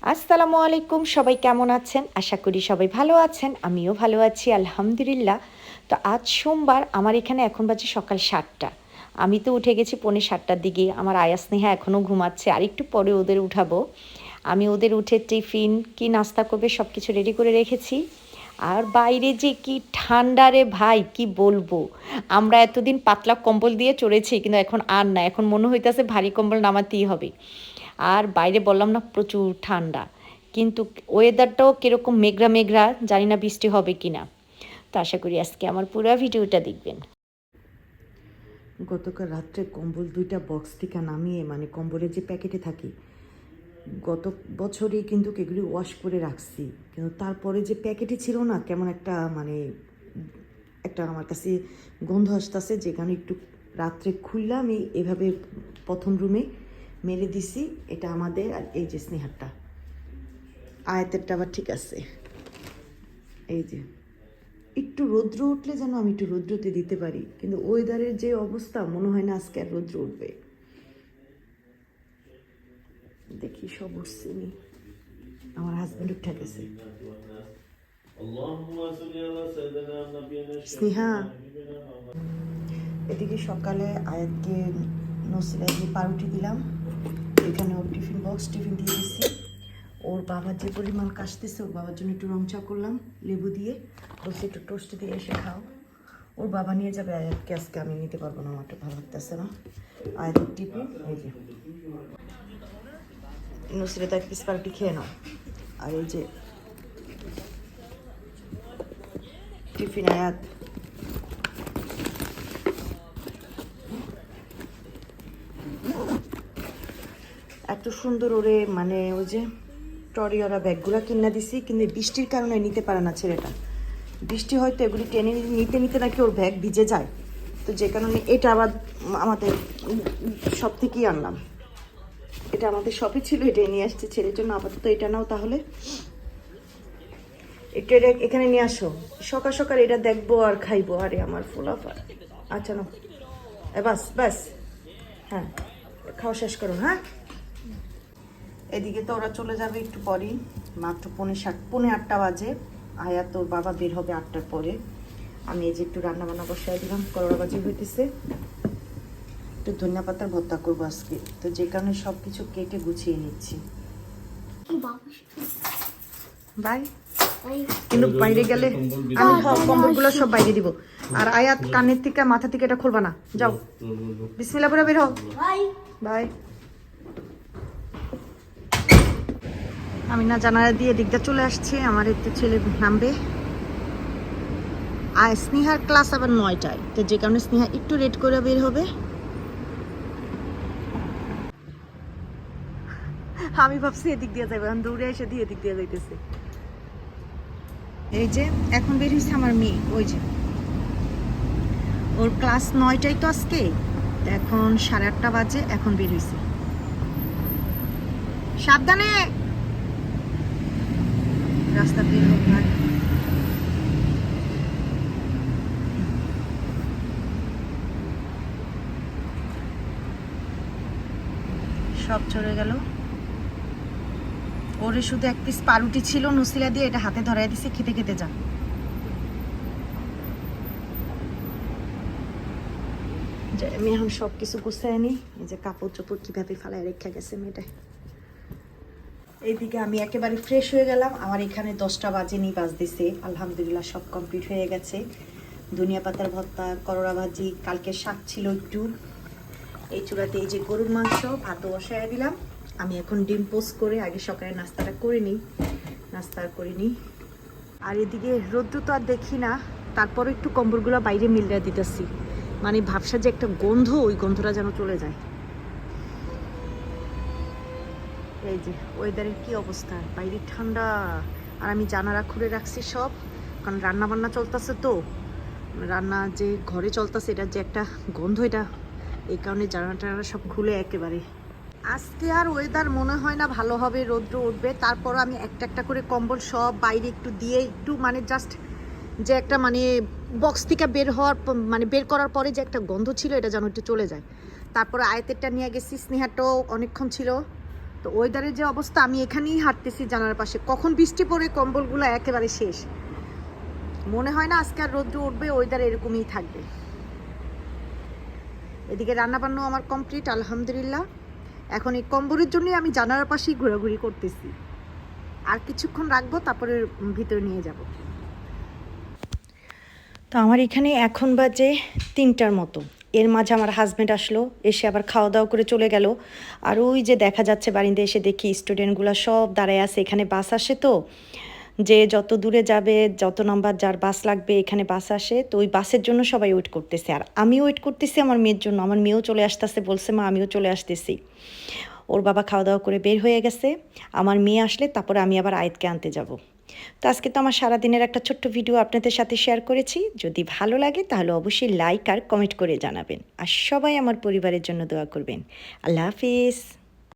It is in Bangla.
আসসালামু আলাইকুম, সবাই কেমন আছেন? আশা করি সবাই ভালো আছেন। আমিও ভালো আছি আলহামদুলিল্লাহ। তো আজ সোমবার, আমার এখানে এখন বাজে সকাল ৭টা। আমি তো উঠে গেছি পৌনে ৭টার দিকে। আমার আয়া স্নেহা এখনও ঘুমাচ্ছে, আর একটু পরে ওদের উঠাবো। আমি ওদের উঠে টিফিন কি নাস্তা করবে সব কিছু রেডি করে রেখেছি। আর বাইরে যে কি ঠান্ডা রে ভাই, কি বলবো। আমরা এতদিন পাতলা কম্বল দিয়ে চড়েছি, কিন্তু এখন আর না, এখন মনে হইতেছে ভারী কম্বল নামাতেই হবে। আর বাইরে বললাম না প্রচুর ঠান্ডা, কিন্তু ওয়েদারটাও কীরকম মেঘলা মেঘলা, জানি না বৃষ্টি হবে কি না। তো আশা করি আজকে আমার পুরো ভিডিওটা দেখবেন। গতকাল রাত্রে কম্বল দুইটা বক্স থেকে নামিয়ে, মানে কম্বলের যে প্যাকেটে থাকি, গত বছরই কিন্তু এগুলি ওয়াশ করে রাখছি, কিন্তু তারপরে যে প্যাকেটে ছিল না, কেমন একটা মানে একটা আমার কাছে গন্ধ আসতেছে, যেখানে একটু রাত্রে খুললাম আমি এভাবে প্রথম রুমে মেরে দিছি। এটা আমাদের, আর এই যে স্নেহারটা, আয়াতেরটা আবার ঠিক আছে। এই যে একটু রৌদ্র উঠলে যেন আমি একটু রৌদ্রতে দিতে পারি, কিন্তু ওয়েদারের যে অবস্থা, মনে হয় না আজকে আর রৌদ্র উঠবে। দেখি সব উঠছেনি, আমার হাজব্যান্ড উঠে গেছে। স্নেহা, এদিকে সকালে আয়াতকে নসিলায় দিয়ে পাউরুটি দিলাম, এখানে ওর টিফিন বক্স টিফিন দিয়ে দিচ্ছি। ওর বাবার যে পরিমাণ কাশতেছে, ওর বাবার জন্য একটু রং চা করলাম লেবু দিয়ে, বলছে একটু টোস্ট দিয়ে এসে খাও। ওর বাবা নিয়ে যাবে আয়াতকে, আজকে আমি নিতে পারবো না, আমার ভালো লাগতেছে না। আয়াতের টিফিন এই যে, নসিলে তো এক পিস পাউরুটি খেয়ে নাও। আর এই যে টিফিন আয়াত, এত সুন্দর ওরে, মানে ওই যে টরিওরা ব্যাগগুলো কিনা দিছি, কিন্তু বৃষ্টির কারণে নিতে পারে না ছেলেটা। বৃষ্টি হয়তো এগুলি টেনে নিতে নিতে নাকি ওর ব্যাগ ভিজে যায়, তো যে কারণে এটা আবার আমাদের সব থেকেই আনলাম। এটা আমাদের শপে ছিল, এটাই নিয়ে আসছে ছেলের জন্য। আপাতত এটা নাও তাহলে, এটা এখানে নিয়ে আসো, সকাল সকাল এটা দেখবো আর খাইবো। আরে আমার ফোলাফা, আচ্ছা নাও, বাস বাস, হ্যাঁ খাওয়া শেষ করো। হ্যাঁ, এদিকে তো ওরা চলে যাবে একটু পরেই, মাত্র পৌনে 8টা বাজে। আয়া তোর বাবা বের হবে 8টার পরে। আমি এই যে একটু রান্না বান্না বসাই দিলাম, করলা ভাজি হইতেছে, একটু ধনিয়া পাতার ভর্তা করবো আজকে, তো যে কারণে সব কিছু কেটে গুছিয়ে নিচ্ছি। বাই, কিন্তু বাইরে গেলে আমি কম্বলগুলো সব বাইরে দিব। আর আয়াত কানের থেকে মাথা থেকে এটা খুলবা না, যাও বিসমিল্লাহ বলে বের হও। বাই। আমি না জানালা দিয়ে দিকটা চলে আসছি, আমার একটু ছেলে নামবে। আর স্নেহার ক্লাস আবার 9টায়, তো যে কারণে স্নেহা একটু রেড করে বের হবে। আমি ভাবছি এদিক দিয়ে যাবে, আমি দৌড়ে এসে দিয়ে এদিক দিয়ে যাইতেছে। এই যে এখন বের হয়েছে আমার মেয়ে, ওই যে ওর ক্লাস 9টায় তো আজকে, এখন 8:30 বাজে, এখন বের হয়েছে। সাবধানে রাস্তা বের হোক। আর সব চলে গেল। ওরে শুধু এক পিস পাউরুটি ছিল নসিলা দিয়ে, এটা হাতে ধরাই দিছে, খেতে খেতে যা। আমি এখন সব কিছু গুছাই আনি। এই যে কাপড় চোপড় কিভাবে ফালায় রেখে গেছে মেয়েটা। এইদিকে আমি একেবারে ফ্রেশ হয়ে গেলাম, আমার এখানে 10টা বাজেনি, বাজতেছে। আলহামদুলিল্লাহ সব কমপ্লিট হয়ে গেছে। ধনিয়া পাতার ভর্তা, করলা ভাজি, কালকে শাক ছিল একটু। এই চূড়াতে এই যে গরুর মাংস, ভাতও বসাই দিলাম। আমি এখন ডিম পোস্ট করে আগে সকালে নাস্তাটা করে নিই, নাস্তা করিনি। আর এদিকে রোদ্দু তো আর দেখি না, তারপরে একটু কম্বলগুলো বাইরে মিলিয়ে দিতেছি, মানে ভাবসা যে একটা গন্ধ, ওই গন্ধটা যেন চলে যায়। এই যে ওয়েদারের কি অবস্থা, বাইরে ঠান্ডা, আর আমি জানালা খুলে রাখছি সব, কারণ রান্না বান্না চলতেছে, তো রান্না যে ঘরে চলতেছে, এটার যে একটা গন্ধ, এটা এই কারণে জানালা টানালা সব খুলে একেবারে। আজকে আর ওয়েদার মনে হয় না ভালো হবে, রৌদ্র উঠবে। তারপর আমি একটা একটা করে কম্বল সব বাইরে একটু দিয়ে, একটু মানে জাস্ট যে একটা মানে বক্স থেকে বের হওয়ার, মানে বের করার পরে যে একটা গন্ধ ছিল, এটা যেন একটু চলে যায়। তারপরে আয়তেরটা নিয়ে গেছি, স্নেহাটাও অনেকক্ষণ ছিল, তো ওয়েদারের যে অবস্থা, আমি এখানেই হাঁটতেছি জানার পাশে, কখন বৃষ্টি পড়ে কম্বলগুলো একেবারে শেষ। মনে হয় না আজকে আর রোদ্র উঠবে, ওয়েদার এরকমই থাকবে। এদিকে রান্নাবান্নাও আমার কমপ্লিট আলহামদুলিল্লাহ। এখন এই কম্বলের জন্যই আমি জানালার পাশেই ঘোরাঘুরি করতেছি। আর কিছুক্ষণ রাখবো, তারপরে ভিতরে নিয়ে যাব। তো আমার এখানে এখন বাজে 3টার মতো। এর মাঝে আমার হাজব্যান্ড আসলো, এসে আবার খাওয়া দাওয়া করে চলে গেল। আর ওই যে দেখা যাচ্ছে বারিন্দে এসে দেখি স্টুডেন্টগুলো সব দাঁড়ায় আছে। এখানে বাস আসে, তো যে যত দূরে যাবে, যত নাম্বার যার বাস লাগবে, এখানে বাস আসে, তো ওই বাসের জন্য সবাই ওয়েট করতেছে। আর আমিও ওয়েট করতেছি আমার মেয়ের জন্য। আমার মেয়েও চলে আসতেছে, বলছে মা আমিও চলে আসতেছি। ওর বাবা খাওয়া দাওয়া করে বের হয়ে গেছে। আমার মেয়ে আসলে তারপরে আমি আবার আয়েতকে আনতে যাব। তো আজকে তো আমার সারাদিনের একটা ছোট্ট ভিডিও আপনাদের সাথে শেয়ার করেছি। যদি ভালো লাগে তাহলে অবশ্যই লাইক আর কমেন্ট করে জানাবেন। আর সবাই আমার পরিবারের জন্য দোয়া করবেন। আল্লাহ হাফিজ।